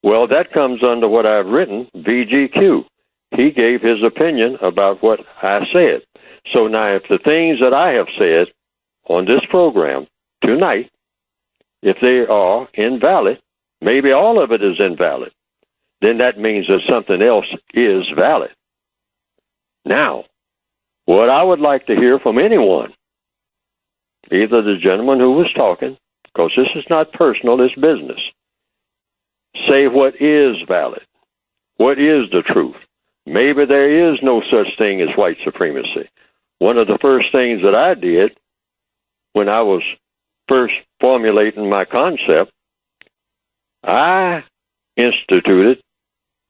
Well, that comes under what I've written, VGQ. He gave his opinion about what I said. So now if the things that I have said on this program tonight, if they are invalid, maybe all of it is invalid, then that means that something else is valid. Now, what I would like to hear from anyone, either the gentleman who was talking, because this is not personal, it's business, say what is valid. What is the truth? Maybe there is no such thing as white supremacy. One of the first things that I did when I was first formulating my concept, I instituted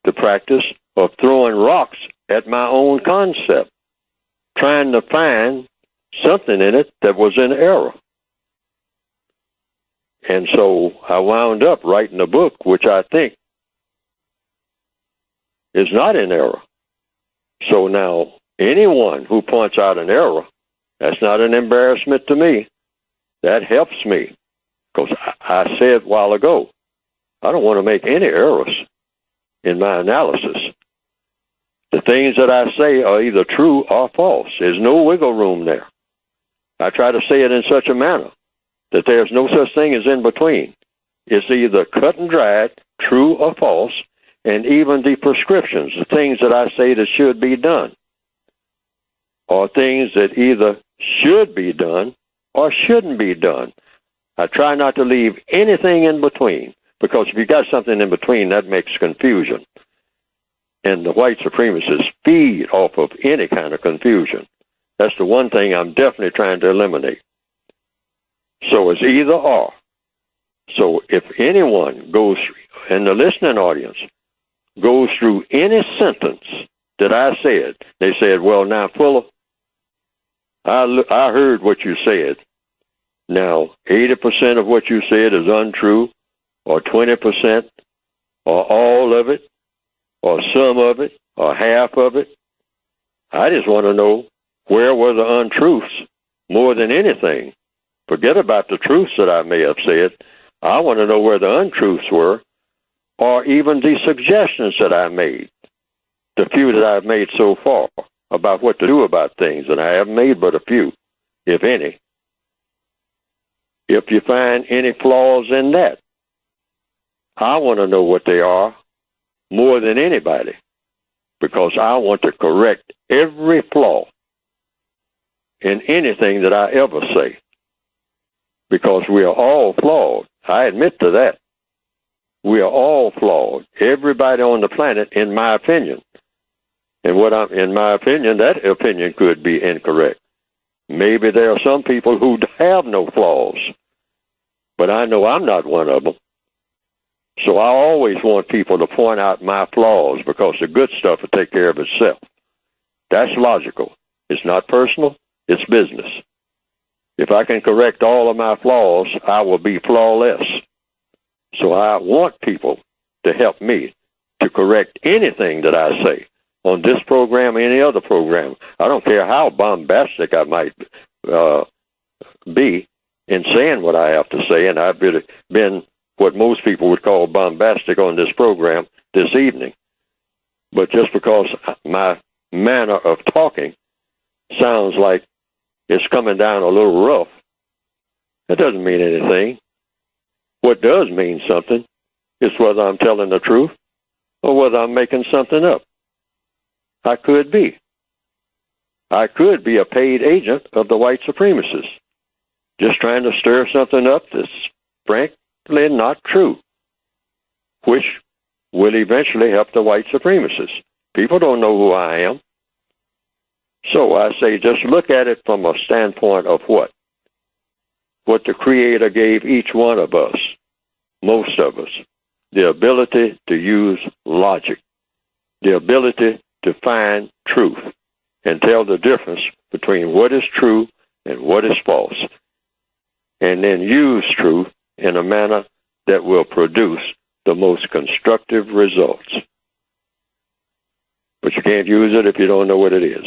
the practice of throwing rocks at my own concept, trying to find something in it that was in error. And so I wound up writing a book which I think is not in error. So now anyone who points out an error, that's not an embarrassment to me. That helps me, because I said a while ago, I don't want to make any errors in my analysis. The things that I say are either true or false. There's no wiggle room there. I try to say it in such a manner that there's no such thing as in between. It's either cut and dried, true or false, and even the prescriptions, the things that I say that should be done, are things that either should be done or shouldn't be done. I try not to leave anything in between, because if you got something in between, that makes confusion. And the white supremacists feed off of any kind of confusion. That's the one thing I'm definitely trying to eliminate. So it's either or. So if anyone goes, in the listening audience, goes through any sentence that I said, they said, well, now, Fuller, I heard what you said. Now, 80% of what you said is untrue, or 20%, or all of it, or some of it, or half of it. I just want to know, where were the untruths more than anything? Forget about the truths that I may have said. I want to know where the untruths were, or even the suggestions that I made, the few that I've made so far, about what to do about things, and I haven't made but a few, if any. If you find any flaws in that, I want to know what they are more than anybody, because I want to correct every flaw in anything that I ever say, because we are all flawed. I admit to that. We are all flawed. Everybody on the planet, in my opinion. And in my opinion, that opinion could be incorrect. Maybe there are some people who have no flaws, but I know I'm not one of them. So I always want people to point out my flaws, because the good stuff will take care of itself. That's logical. It's not personal. It's business. If I can correct all of my flaws, I will be flawless. So I want people to help me to correct anything that I say on this program, any other program. I don't care how bombastic I might be in saying what I have to say, and I've been what most people would call bombastic on this program this evening. But just because my manner of talking sounds like it's coming down a little rough, that doesn't mean anything. What does mean something is whether I'm telling the truth or whether I'm making something up. I could be. I could be a paid agent of the white supremacists, just trying to stir something up that's frankly not true, which will eventually help the white supremacists. People don't know who I am. So I say just look at it from a standpoint of what? What the Creator gave each one of us, most of us, the ability to use logic, the ability to find truth and tell the difference between what is true and what is false, and then use truth in a manner that will produce the most constructive results. But you can't use it if you don't know what it is.